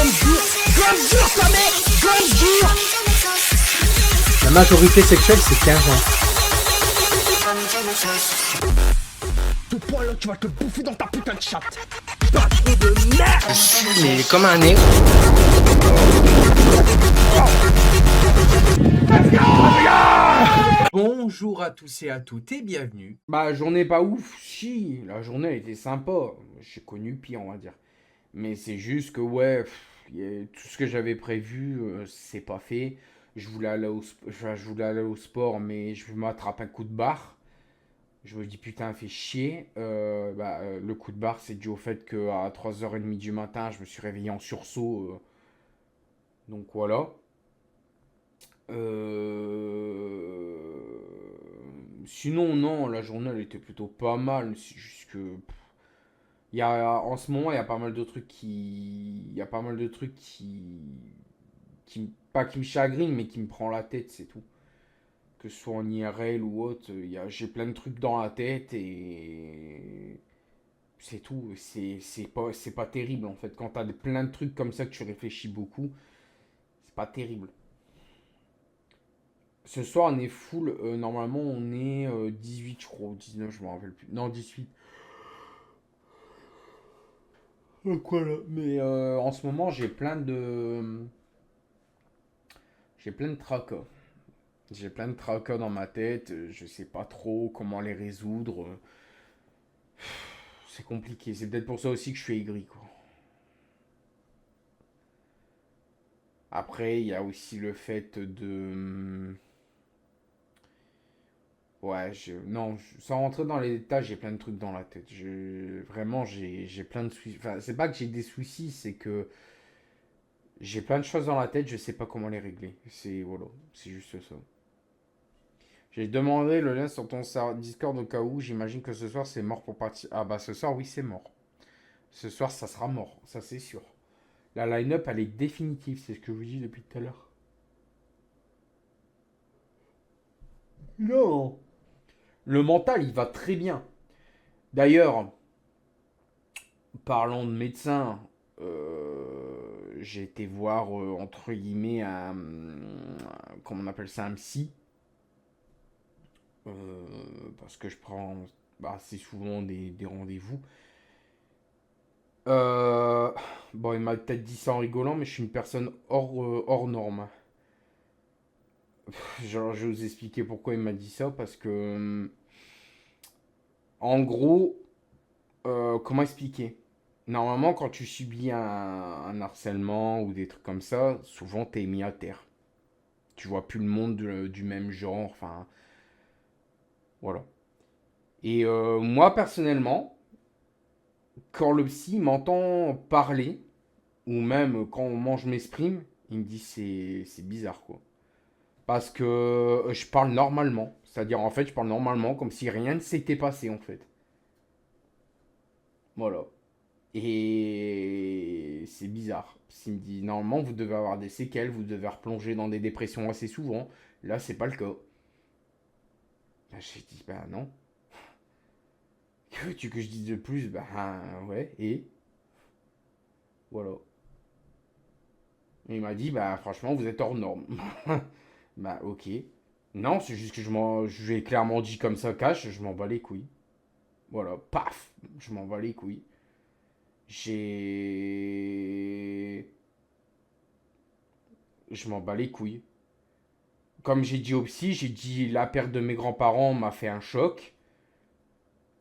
La majorité sexuelle, c'est 15 ans. Tout point là, tu vas te bouffer dans ta putain de chatte. Pas trop de merde. Mais comme un nez. Bonjour à tous et à toutes et bienvenue. Bah, journée pas ouf, si, la journée elle était sympa. J'ai connu pire, on va dire. Mais c'est juste que, ouais, tout ce que j'avais prévu, c'est pas fait. Je voulais aller au sport, mais je m'attrape un coup de barre. Je me dis, putain, fait chier. Le coup de barre, c'est dû au fait qu'à 3h30 du matin, je me suis réveillé en sursaut. Donc voilà. Sinon, non, la journée, elle était plutôt pas mal. C'est juste que... en ce moment, il y a pas mal de trucs qui... Il y a pas mal de trucs pas qui me chagrinent, mais qui me prend la tête, c'est tout. Que ce soit en IRL ou autre, j'ai plein de trucs dans la tête et... C'est tout. C'est pas terrible, en fait. Quand t'as plein de trucs comme ça que tu réfléchis beaucoup, c'est pas terrible. Ce soir, on est full. Normalement, on est 18, je crois. 19, je me rappelle plus. Non, 18. Quoi là? Mais en ce moment, j'ai plein de. J'ai plein de tracas. J'ai plein de tracas dans ma tête. Je sais pas trop comment les résoudre. C'est compliqué. C'est peut-être pour ça aussi que je suis aigri, quoi. Après, il y a aussi le fait de. Ouais, non, sans rentrer dans les détails, j'ai plein de trucs dans la tête. Vraiment, j'ai plein de soucis. Enfin, c'est pas que j'ai des soucis, c'est que j'ai plein de choses dans la tête, je sais pas comment les régler. Voilà, c'est juste ça. J'ai demandé le lien sur ton Discord au cas où, j'imagine que ce soir c'est mort pour partir. Ah bah ce soir, oui, c'est mort. Ce soir, ça sera mort, ça c'est sûr. La line-up, elle est définitive, c'est ce que je vous dis depuis tout à l'heure. Non. Le mental, il va très bien. D'ailleurs, parlant de médecin, j'ai été voir, entre guillemets, comment on appelle ça, un psy. Parce que je prends assez souvent des rendez-vous. Bon, il m'a peut-être dit ça en rigolant, mais je suis une personne hors norme. Genre, je vais vous expliquer pourquoi il m'a dit ça, parce que... En gros, comment expliquer? Normalement, quand tu subis un harcèlement ou des trucs comme ça, souvent t'es mis à terre. Tu vois plus le monde du même genre, enfin... Voilà. Et moi, personnellement, quand le psy m'entend parler, ou même quand je m'exprime, il me dit c'est bizarre, quoi. Parce que je parle normalement. C'est-à-dire, en fait, je parle normalement, comme si rien ne s'était passé, en fait. Voilà. Et c'est bizarre. S'il me dit, normalement, vous devez avoir des séquelles, vous devez replonger dans des dépressions assez souvent. Là, c'est pas le cas. Bah, j'ai dit, bah non. Que veux-tu que je dise de plus? Bah ouais, et voilà. Et il m'a dit, bah franchement, vous êtes hors norme. Bah ok. Non, c'est juste que je lui ai clairement dit comme ça, cash, je m'en bats les couilles. Voilà, paf, je m'en bats les couilles. J'ai... Je m'en bats les couilles. Comme j'ai dit au psy, j'ai dit la perte de mes grands-parents m'a fait un choc.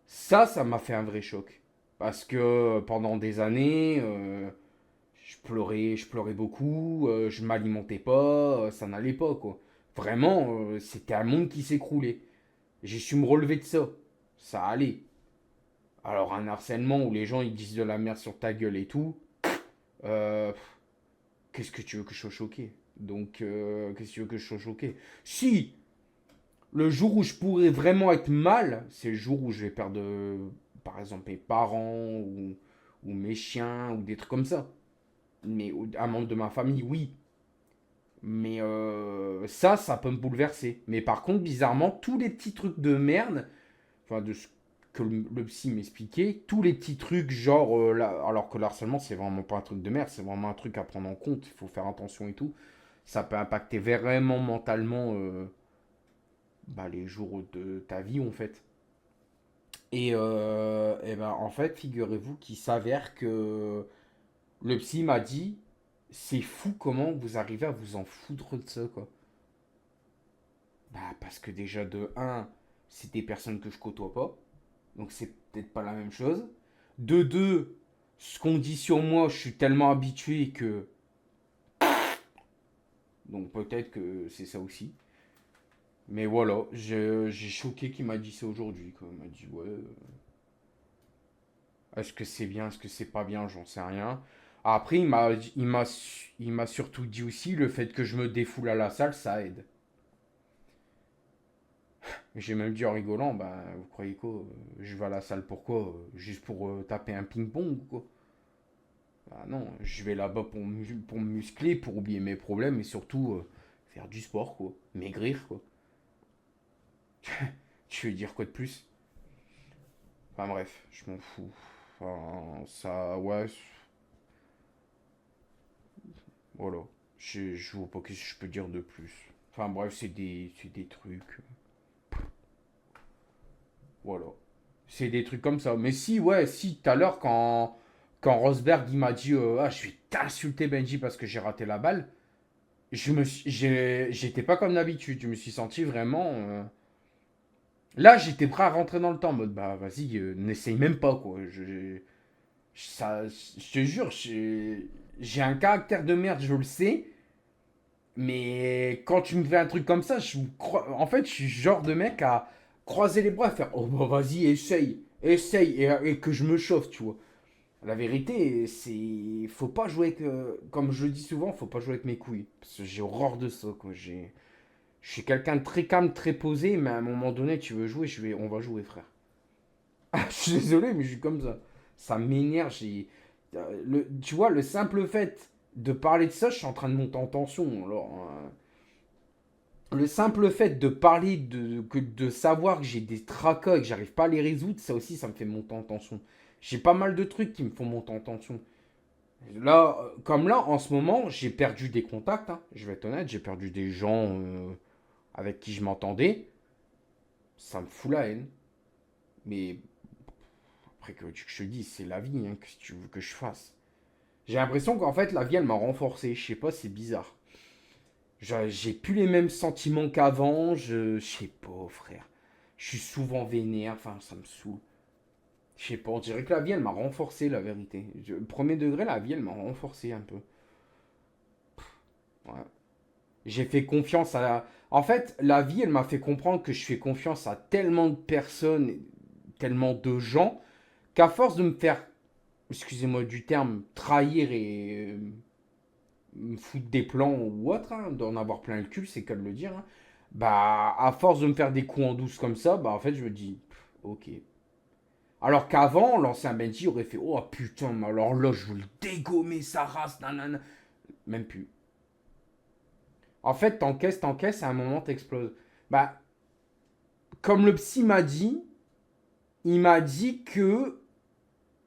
Ça m'a fait un vrai choc. Parce que pendant des années, je pleurais beaucoup, je m'alimentais pas, ça n'allait pas, quoi. Vraiment, c'était un monde qui s'écroulait. J'ai su me relever de ça. Ça allait. Alors un harcèlement où les gens ils disent de la merde sur ta gueule et tout, euh, qu'est-ce que tu veux que je sois choqué? Donc, qu'est-ce que tu veux que je sois choqué? Si le jour où je pourrais vraiment être mal, c'est le jour où je vais perdre, par exemple, mes parents ou mes chiens ou des trucs comme ça. Mais un membre de ma famille, oui. Mais ça peut me bouleverser. Mais par contre, bizarrement, tous les petits trucs de merde, enfin, que le psy m'expliquait, tous les petits trucs, genre, alors que le harcèlement, c'est vraiment pas un truc de merde, c'est vraiment un truc à prendre en compte, il faut faire attention et tout. Ça peut impacter vraiment mentalement les jours de ta vie, en fait. Et ben, en fait, figurez-vous qu'il s'avère que le psy m'a dit, c'est fou comment vous arrivez à vous en foutre de ça, quoi. Bah, parce que déjà, de un, c'est des personnes que je côtoie pas. Donc, c'est peut-être pas la même chose. De deux, ce qu'on dit sur moi, je suis tellement habitué que. Donc, peut-être que c'est ça aussi. Mais voilà, j'ai choqué qu'il m'a dit ça aujourd'hui, quoi. Il m'a dit, ouais. Est-ce que c'est bien, est-ce que c'est pas bien, j'en sais rien. Après, il m'a surtout dit aussi le fait que je me défoule à la salle, ça aide. J'ai même dit en rigolant, bah, vous croyez quoi, je vais à la salle pourquoi? Juste pour taper un ping-pong ou quoi? Bah non, je vais là-bas pour me muscler, pour oublier mes problèmes et surtout faire du sport, quoi. Maigrir, quoi. Tu veux dire quoi de plus? Enfin bref, je m'en fous. Enfin, ça, ouais. Voilà. Je vois pas ce que je peux dire de plus. Enfin bref, c'est des trucs. Voilà. C'est des trucs comme ça. Mais si, ouais, si, tout à l'heure, quand Rosberg, il m'a dit, ah, je vais t'insulter, Benji, parce que j'ai raté la balle, j'étais pas comme d'habitude. Je me suis senti vraiment. Là, j'étais prêt à rentrer dans le temps, en mode, bah, vas-y, n'essaye même pas, quoi. Je te jure, j'ai un caractère de merde, je le sais. Mais quand tu me fais un truc comme ça, en fait, je suis le genre de mec à croiser les bras, à faire oh bah vas-y, essaye, et que je me chauffe, tu vois. La vérité, c'est. Faut pas jouer avec. Comme je le dis souvent, faut pas jouer avec mes couilles. Parce que j'ai horreur de ça, quoi. Je suis quelqu'un de très calme, très posé, mais à un moment donné, tu veux jouer, on va jouer, frère. Ah, je suis désolé, mais je suis comme ça. Ça m'énerve. Tu vois, le simple fait de parler de ça, je suis en train de monter en tension. Alors, le simple fait de parler, de savoir que j'ai des tracas et que j'arrive pas à les résoudre, ça aussi, ça me fait monter en tension. J'ai pas mal de trucs qui me font monter en tension. Là, comme là, en ce moment, j'ai perdu des contacts, hein. Je vais être honnête, j'ai perdu des gens avec qui je m'entendais. Ça me fout la haine. Mais après, que je te dis, c'est la vie, hein, que tu veux que je fasse. J'ai l'impression qu'en fait, la vie, elle m'a renforcé. Je sais pas, c'est bizarre. J'ai plus les mêmes sentiments qu'avant. Je sais pas, frère. Je suis souvent vénère. Enfin, ça me saoule. Je sais pas, on dirait que la vie, elle m'a renforcé, la vérité. Premier degré, la vie, elle m'a renforcé un peu. Ouais. J'ai fait confiance à la. En fait, la vie, elle m'a fait comprendre que je fais confiance à tellement de personnes, tellement de gens, qu'à force de me faire, excusez-moi du terme, trahir et me foutre des plans ou autre, hein, d'en avoir plein le cul, c'est qu'à le dire, hein, bah, à force de me faire des coups en douce comme ça, bah, en fait, je me dis, ok. Alors qu'avant, l'ancien Benji aurait fait, oh putain, mais alors là, je veux le dégommer, sa race, nanana. Même plus. En fait, t'encaisses, à un moment, t'exploses. Bah, comme le psy m'a dit, il m'a dit que,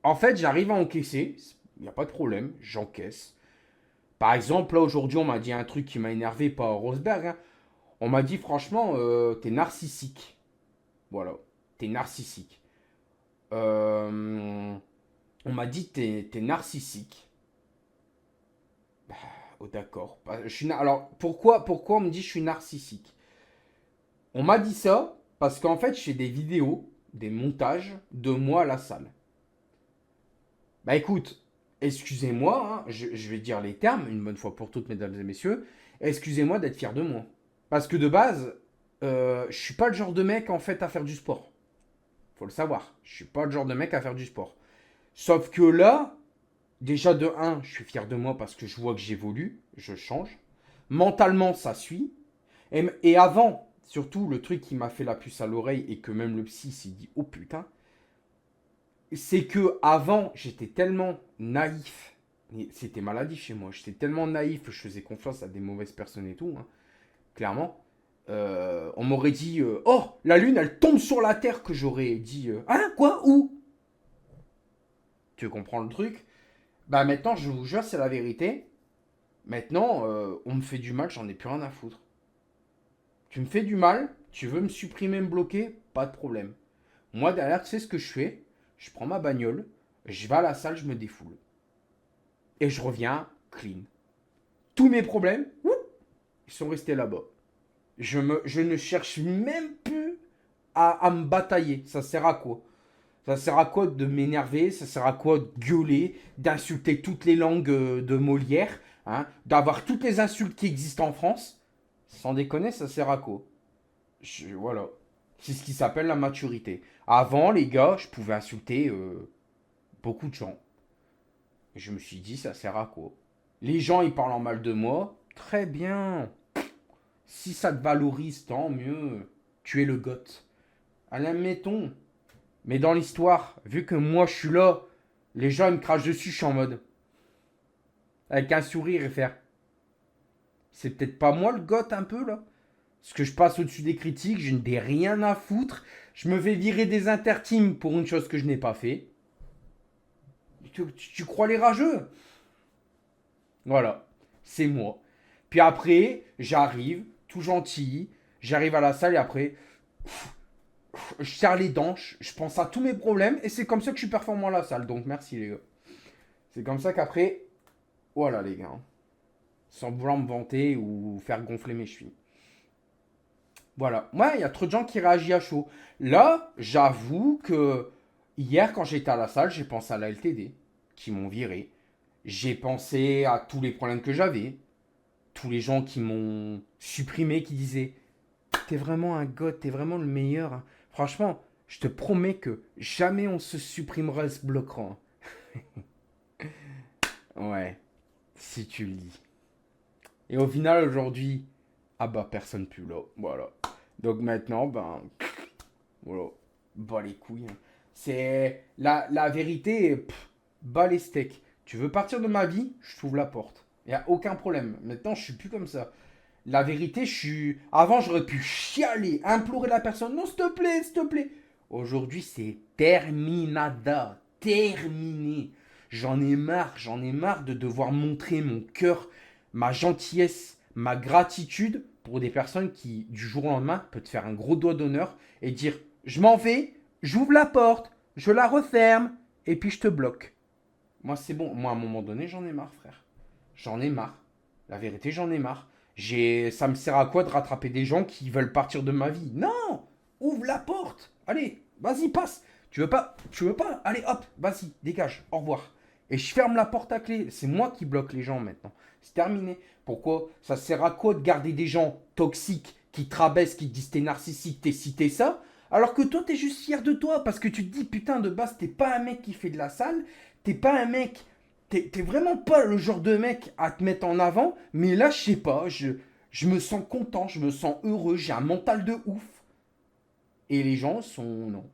en fait, j'arrive à encaisser, il n'y a pas de problème, j'encaisse. Par exemple, là, aujourd'hui, on m'a dit un truc qui m'a énervé, pas Rosberg, hein. On m'a dit, franchement, t'es narcissique. Voilà, t'es narcissique. On m'a dit, t'es narcissique. Bah, oh, d'accord. Bah, alors, pourquoi on me dit je suis narcissique? On m'a dit ça parce qu'en fait, je fais des vidéos, des montages de moi à la salle. Bah écoute, excusez-moi, hein, je vais dire les termes, une bonne fois pour toutes, mesdames et messieurs. Excusez-moi d'être fier de moi. Parce que de base, je suis pas le genre de mec en fait à faire du sport. Faut le savoir. Je suis pas le genre de mec à faire du sport. Sauf que là, déjà de un, je suis fier de moi parce que je vois que j'évolue, je change. Mentalement, ça suit. Et avant, surtout, le truc qui m'a fait la puce à l'oreille et que même le psy s'est dit, oh putain, c'est que avant, j'étais tellement naïf. C'était maladif chez moi. J'étais tellement naïf, je faisais confiance à des mauvaises personnes et tout, hein, clairement. on m'aurait dit oh, la lune, elle tombe sur la Terre, que j'aurais dit hein, quoi, où? Tu comprends le truc? Bah maintenant, je vous jure, c'est la vérité. Maintenant, on me fait du mal, j'en ai plus rien à foutre. Tu me fais du mal, tu veux me supprimer, me bloquer, pas de problème. Moi, derrière, tu sais ce que je fais? Je prends ma bagnole, je vais à la salle, je me défoule. Et je reviens clean. Tous mes problèmes, ils sont restés là-bas. Je ne cherche même plus à me batailler. Ça sert à quoi? Ça sert à quoi de m'énerver? Ça sert à quoi de gueuler, d'insulter toutes les langues de Molière, hein, d'avoir toutes les insultes qui existent en France? Sans déconner, ça sert à quoi? Voilà. C'est ce qui s'appelle la maturité. Avant, les gars, je pouvais insulter beaucoup de gens. Et je me suis dit, ça sert à quoi? Les gens, ils parlent en mal de moi. Très bien. Si ça te valorise, tant mieux. Tu es le goth. Allez, admettons. Mais dans l'histoire, vu que moi, je suis là, les gens, ils me crachent dessus, je suis en mode. Avec un sourire et faire. C'est peut-être pas moi le goth un peu, là? Parce que je passe au-dessus des critiques, je n'ai rien à foutre. Je me fais virer des interteams pour une chose que je n'ai pas fait. Tu crois les rageux? Voilà, c'est moi. Puis après, j'arrive, tout gentil, j'arrive à la salle et après, je serre les dents, je pense à tous mes problèmes et c'est comme ça que je suis performant à la salle. Donc merci les gars. C'est comme ça qu'après, voilà les gars. Sans vouloir me vanter ou faire gonfler mes chevilles. Voilà. Ouais, il y a trop de gens qui réagissent à chaud. Là, j'avoue que hier, quand j'étais à la salle, j'ai pensé à la LTD, qui m'ont viré. J'ai pensé à tous les problèmes que j'avais. Tous les gens qui m'ont supprimé, qui disaient t'es vraiment un god, t'es vraiment le meilleur. Hein. Franchement, je te promets que jamais on se supprimera et se bloquera. Ouais, si tu le dis. Et au final, aujourd'hui, ah bah personne plus là. Voilà. Donc maintenant, ben, voilà, bas les couilles. Hein. C'est la vérité, bas les steaks. Tu veux partir de ma vie, je t'ouvre la porte. Il n'y a aucun problème. Maintenant, je suis plus comme ça. La vérité, je suis... Avant, j'aurais pu chialer, implorer la personne. Non, s'il te plaît, s'il te plaît. Aujourd'hui, c'est terminada. Terminé. J'en ai marre de devoir montrer mon cœur, ma gentillesse, ma gratitude pour des personnes qui, du jour au lendemain, peuvent te faire un gros doigt d'honneur et dire « Je m'en vais, j'ouvre la porte, je la referme, et puis je te bloque. » Moi, c'est bon. Moi, à un moment donné, j'en ai marre, frère. J'en ai marre. La vérité, j'en ai marre. Ça me sert à quoi de rattraper des gens qui veulent partir de ma vie? Non! Ouvre la porte! Allez, vas-y, passe! Tu veux pas? Allez, hop, vas-y, dégage, au revoir. Et je ferme la porte à clé. C'est moi qui bloque les gens maintenant. C'est terminé. Pourquoi? Ça sert à quoi de garder des gens toxiques qui te rabaissent, qui te disent t'es narcissique, t'es ci, t'es ça, alors que toi, t'es juste fier de toi parce que tu te dis putain, de base, t'es pas un mec qui fait de la salle, t'es pas un mec, t'es vraiment pas le genre de mec à te mettre en avant, mais là, je sais pas, je me sens content, je me sens heureux, j'ai un mental de ouf. Et les gens sont... Non.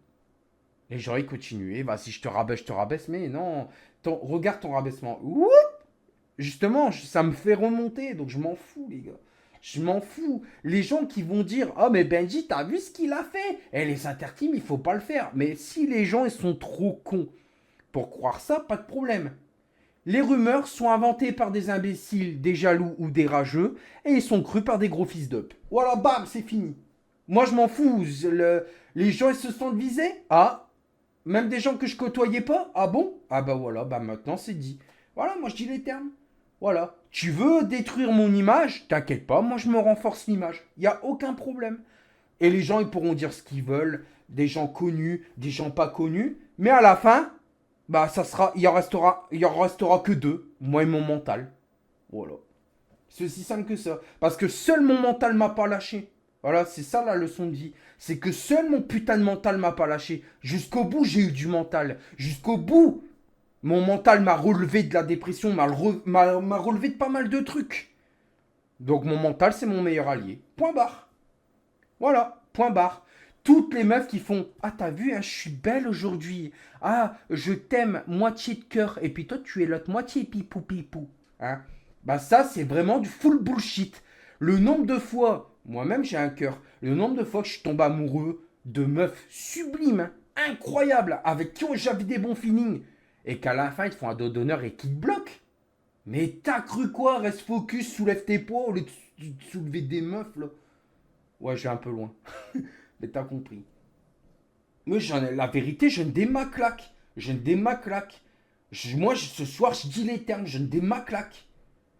Les gens, ils continuent. Et vas-y, je te rabaisse, mais non. Regarde ton rabaissement. Oup! Justement, ça me fait remonter, donc je m'en fous, les gars. Je m'en fous. Les gens qui vont dire « Oh, mais Benji, t'as vu ce qu'il a fait? Eh, les interteams, il faut pas le faire. » Mais si les gens, ils sont trop cons pour croire ça, pas de problème. Les rumeurs sont inventées par des imbéciles, des jaloux ou des rageux, et ils sont crus par des gros fils d'up. Voilà, bam, c'est fini. Moi, je m'en fous. Les gens, ils se sentent visés. Ah, même des gens que je côtoyais pas. Ah bon? Ah bah voilà, bah maintenant, c'est dit. Voilà, moi, je dis les termes. Voilà. Tu veux détruire mon image? T'inquiète pas, moi, je me renforce l'image. Il n'y a aucun problème. Et les gens, ils pourront dire ce qu'ils veulent. Des gens connus, des gens pas connus. Mais à la fin... bah ça sera, il en restera que deux, moi et mon mental. Voilà. C'est aussi simple que ça. Parce que seul mon mental m'a pas lâché. Voilà, c'est ça la leçon de vie. C'est que seul mon putain de mental m'a pas lâché. Jusqu'au bout, j'ai eu du mental. Jusqu'au bout, mon mental m'a relevé de la dépression, m'a relevé de pas mal de trucs. Donc mon mental, c'est mon meilleur allié. Point barre. Voilà, point barre. Toutes les meufs qui font « Ah, t'as vu, hein, je suis belle aujourd'hui. Ah, je t'aime, moitié de cœur. Et puis toi, tu es l'autre moitié pipou pipou. Hein » Bah ça, c'est vraiment du full bullshit. Le nombre de fois Moi-même, j'ai un cœur. Le nombre de fois que je suis tombé amoureux de meufs sublimes, hein, incroyables, avec qui j'avais des bons feelings, et qu'à la fin, ils te font un dos d'honneur et qu'ils te bloquent. Mais t'as cru quoi? Reste focus, soulève tes poids au lieu de soulever des meufs, là. Ouais, je vais un peu loin. Mais t'as compris. Mais la vérité, je ne démaclaque. Je ne démaclaque. Moi, ce soir, je dis les termes, je ne démaclaque.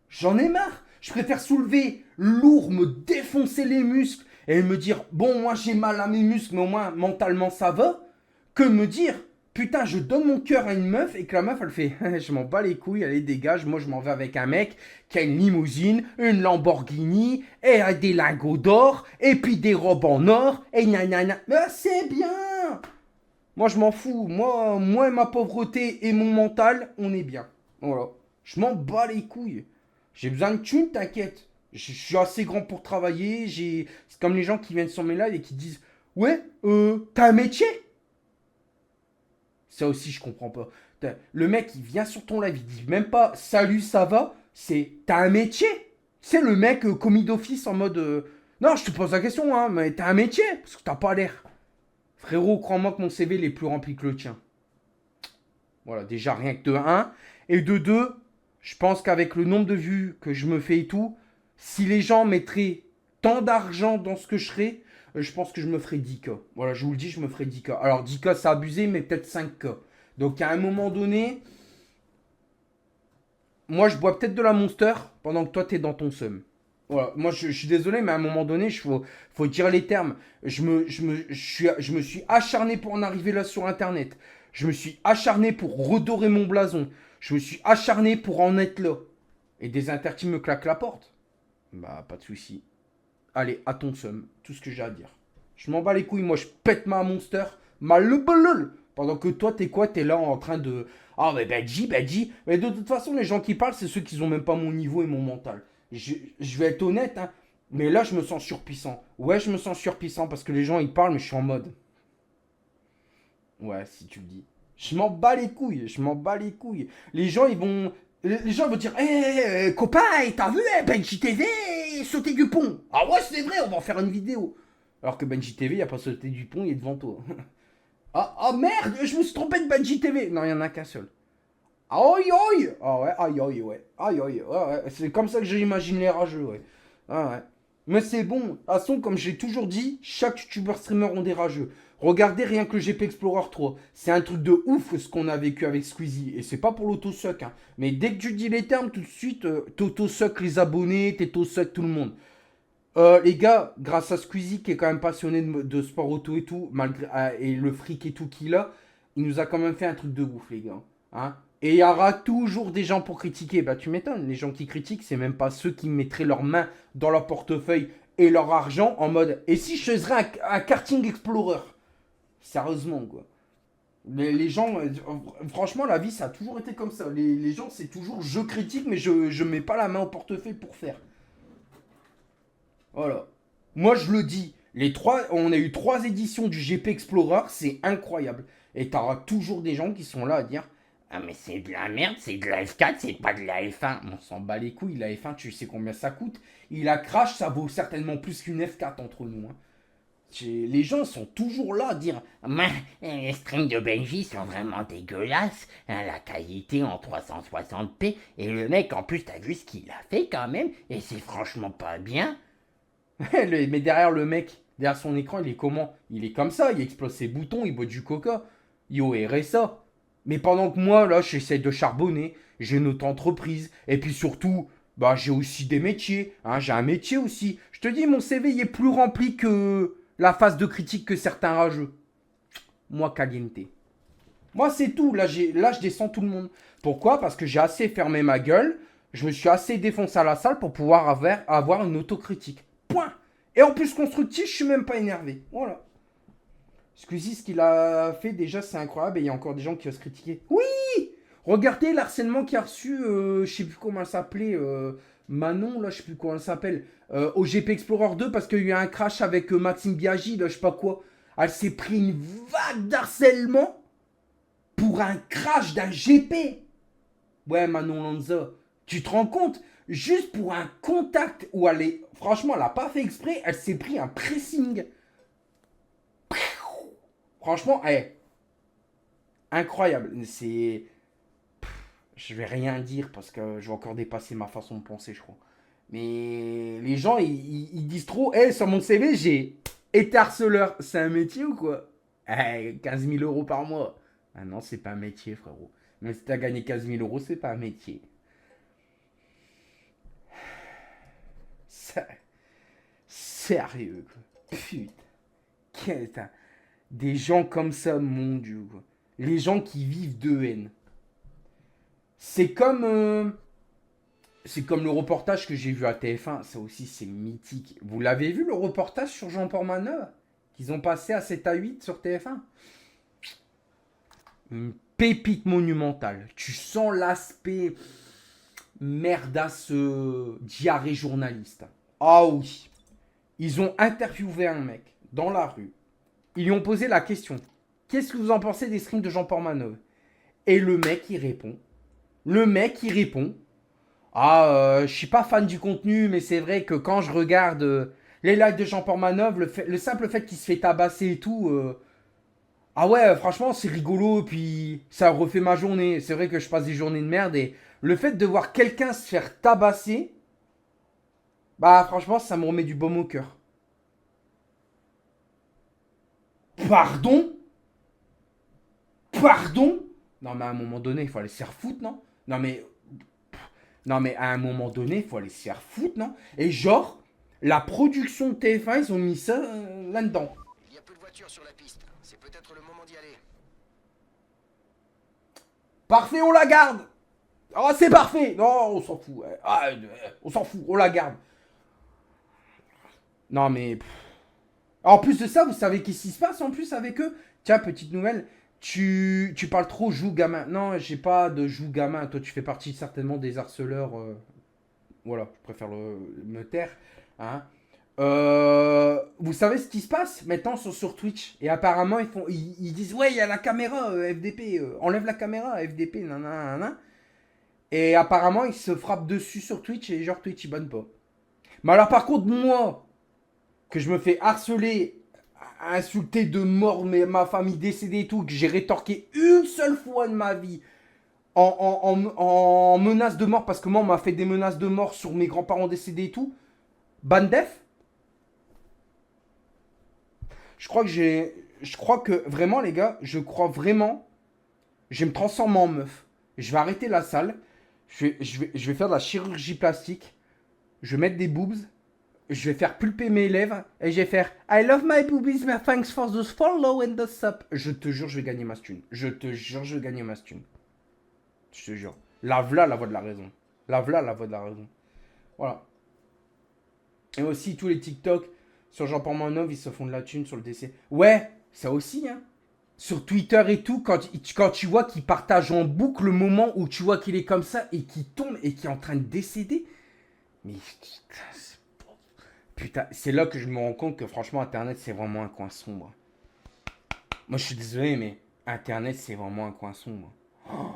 J'en ai marre. Je préfère soulever lourd, me défoncer les muscles et me dire, bon, moi j'ai mal à mes muscles, mais au moins mentalement ça va, que me dire, putain, je donne mon cœur à une meuf et que la meuf elle fait, je m'en bats les couilles, allez dégage, moi je m'en vais avec un mec qui a une limousine, une Lamborghini, et a des lingots d'or, et puis des robes en or, et nanana. Mais c'est bien. Moi je m'en fous, moi et ma pauvreté et mon mental, on est bien. Voilà. Je m'en bats les couilles. J'ai besoin de thunes, t'inquiète. Je suis assez grand pour travailler. C'est comme les gens qui viennent sur mes lives et qui disent, ouais, t'as un métier? Ça aussi, je comprends pas. Le mec, il vient sur ton live, il dit même pas salut, ça va. C'est t'as un métier? C'est le mec commis d'office en mode non, je te pose la question, hein, mais t'as un métier? Parce que t'as pas l'air. Frérot, crois-moi que mon CV il est plus rempli que le tien. Voilà, déjà rien que de 1. Et de 2, je pense qu'avec le nombre de vues que je me fais et tout, si les gens mettraient tant d'argent dans ce que je ferais, je pense que je me ferais 10K. Voilà, je vous le dis, je me ferais 10K. Alors 10K, c'est abusé, mais peut-être 5K. Donc à un moment donné, moi je bois peut-être de la Monster pendant que toi t'es dans ton seum. Voilà, moi je suis désolé, mais à un moment donné, faut dire les termes. Je me suis acharné pour en arriver là sur Internet. Je me suis acharné pour redorer mon blason. Je me suis acharné pour en être là. Et des intertis me claquent la porte. Bah, pas de souci. Allez, à ton seum. Tout ce que j'ai à dire. Je m'en bats les couilles. Moi, je pète ma Monster. Ma lebeulul. Pendant que toi, t'es quoi? T'es là en train de... Ah, mais Benji. Mais de toute façon, les gens qui parlent, c'est ceux qui n'ont même pas mon niveau et mon mental. Je vais être honnête, hein. Mais là, je me sens surpuissant. Ouais, je me sens surpuissant parce que les gens, ils parlent, mais je suis en mode... Ouais, si tu le dis. Je m'en bats les couilles, Les gens, ils vont dire, copain, t'as vu, Benji TV, sauter du pont. Ah ouais, c'est vrai, on va en faire une vidéo. Alors que Benji TV, il a pas sauté du pont, il est devant toi. ah merde, je me suis trompé de Benji TV. Non, il y en a qu'un seul. Aïe. Ah ouais, aïe, ouais. Ouais. C'est comme ça que j'imagine les rageux, ouais. Ah ouais. Mais c'est bon. De toute façon, comme j'ai toujours dit, chaque youtubeur streamer ont des rageux. Regardez rien que le GP Explorer 3. C'est un truc de ouf ce qu'on a vécu avec Squeezie. Et c'est pas pour l'auto-suck. Hein. Mais dès que tu dis les termes, tout de suite, t'auto-suck les abonnés, t'auto-suck tout le monde. Les gars, grâce à Squeezie qui est quand même passionné de sport auto et tout, malgré et le fric et tout qu'il a, il nous a quand même fait un truc de ouf, les gars. Hein. Et il y aura toujours des gens pour critiquer. Bah tu m'étonnes, les gens qui critiquent, c'est même pas ceux qui mettraient leurs mains dans leur portefeuille et leur argent en mode, et si je faisais un karting explorer? Sérieusement, quoi. Les gens, franchement, la vie, ça a toujours été comme ça. Les gens, c'est toujours je critique, mais je mets pas la main au portefeuille pour faire. Voilà. Moi, je le dis. On a eu 3 éditions du GP Explorer, c'est incroyable. Et t'auras toujours des gens qui sont là à dire, ah, mais c'est de la merde, c'est de la F4, c'est pas de la F1. On s'en bat les couilles, la F1, tu sais combien ça coûte. Il a crash, ça vaut certainement plus qu'une F4 entre nous. Hein. Les gens sont toujours là à dire, les streams de Benji sont vraiment dégueulasses, hein, la qualité en 360p, et le mec en plus t'as vu ce qu'il a fait quand même, et c'est franchement pas bien. Mais derrière le mec, derrière son écran, il est comment? Il est comme ça, il explose ses boutons, il boit du coca. Yo, RSA. Mais pendant que moi, là, j'essaie de charbonner, j'ai une autre entreprise, et puis surtout, bah j'ai aussi des métiers, hein, j'ai un métier aussi. Je te dis, mon CV, il est plus rempli que... la phase de critique que certains rageux. Moi, caliente. Moi, c'est tout. Là, je descends tout le monde. Pourquoi? Parce que j'ai assez fermé ma gueule. Je me suis assez défoncé à la salle pour pouvoir avoir une autocritique. Point. Et en plus, constructif, je suis même pas énervé. Voilà. Squeezie, ce qu'il a fait, déjà, c'est incroyable. Et il y a encore des gens qui osent critiquer. Oui! Regardez l'harcèlement qu'il a reçu, je sais plus comment elle s'appelait, Manon, là, je sais plus comment elle s'appelle, au GP Explorer 2, parce qu'il y a eu un crash avec Maxime Biaggi, là, je sais pas quoi. Elle s'est pris une vague d'harcèlement pour un crash d'un GP. Ouais, Manon Lanza, tu te rends compte? juste pour un contact où elle est... Franchement, elle n'a pas fait exprès, elle s'est pris un pressing. Franchement, incroyable. C'est... Je vais rien dire parce que je vais encore dépasser ma façon de penser, je crois. Mais les gens, ils disent trop, sur mon CV, j'ai été harceleur. C'est un métier ou quoi? 15 000 euros par mois. Ah non, c'est pas un métier, frérot. Même si t'as gagné 15 000 euros, c'est pas un métier. Sérieux, quoi. Putain. Des gens comme ça, mon Dieu, quoi. Les gens qui vivent de haine. C'est comme le reportage que j'ai vu à TF1. Ça aussi, c'est mythique. Vous l'avez vu, le reportage sur Jean-Paul Manœuvre qu'ils ont passé à 7 à 8 sur TF1? Une pépite monumentale. Tu sens l'aspect merdasse diarrhée journaliste. Ah oui. Ils ont interviewé un mec dans la rue. Ils lui ont posé la question. Qu'est-ce que vous en pensez des streams de Jean-Paul Manœuvre? Et le mec, il répond. Ah, je suis pas fan du contenu, mais c'est vrai que quand je regarde les lives de Jean-Paul Manœuvre, le simple fait qu'il se fait tabasser et tout... ah ouais, franchement, c'est rigolo, puis ça refait ma journée. C'est vrai que je passe des journées de merde, et le fait de voir quelqu'un se faire tabasser... Bah, franchement, ça me remet du baume au cœur. Pardon? Non, mais à un moment donné, il faut aller se faire foutre, non? Non, mais à un moment donné, il faut aller se faire foutre, non? Et genre, la production de TF1, ils ont mis ça là-dedans. Il y a peu de voitures sur la piste. C'est peut-être le moment d'y aller. Parfait, on la garde! Oh, c'est parfait! Non, on s'en fout. On s'en fout, on la garde. Non, mais... En plus de ça, vous savez qu'est-ce qui se passe en plus avec eux? Tiens, petite nouvelle. Tu parles trop joue gamin. Non, j'ai pas de joue gamin. Toi, tu fais partie certainement des harceleurs. Voilà, je préfère me taire. Hein. Vous savez ce qui se passe? Maintenant, sur Twitch. Et apparemment, ils disent, ouais, il y a la caméra FDP. Enlève la caméra FDP. Nanana. Et apparemment, ils se frappent dessus sur Twitch. Et genre, Twitch, ils bannent pas. Mais alors, par contre, moi... que je me fais harceler, insulter de mort ma famille décédée et tout, que j'ai rétorqué une seule fois de ma vie en menace de mort, parce que moi on m'a fait des menaces de mort sur mes grands-parents décédés et tout, bandef. Je crois que vraiment les gars, je vais me transformer en meuf. Je vais arrêter la salle, je vais faire de la chirurgie plastique, je vais mettre des boobs. Je vais faire pulper mes lèvres et je vais faire I love my boobies, but thanks for the follow and the sub. Je te jure, je vais gagner ma thune. Je te jure, je vais gagner ma thune. Je te jure. La v'là, la voix de la raison. La v'là, la voix de la raison. Voilà. Et aussi, tous les TikTok sur Jean-Paul Manœuvre, ils se font de la thune sur le décès. Ouais, ça aussi, hein. Sur Twitter et tout, quand tu vois qu'il partage en boucle le moment où tu vois qu'il est comme ça et qu'il tombe et qu'il est en train de décéder. Mais... Putain, c'est là que je me rends compte que franchement, Internet, c'est vraiment un coin sombre. Moi, je suis désolé, mais Internet, c'est vraiment un coin sombre. Oh.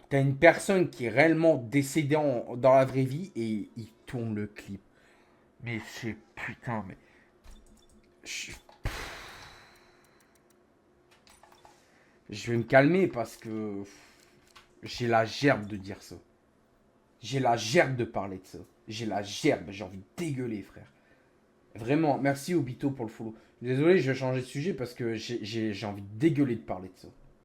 T'as une personne qui est réellement décédée dans la vraie vie et il tourne le clip. Mais c'est putain, mais... Je vais me calmer parce que j'ai la gerbe de dire ça. J'ai la gerbe de parler de ça. J'ai la gerbe, j'ai envie de dégueuler, frère. Vraiment, merci Obito pour le follow. Désolé, je vais changer de sujet parce que j'ai envie de dégueuler de parler de ça.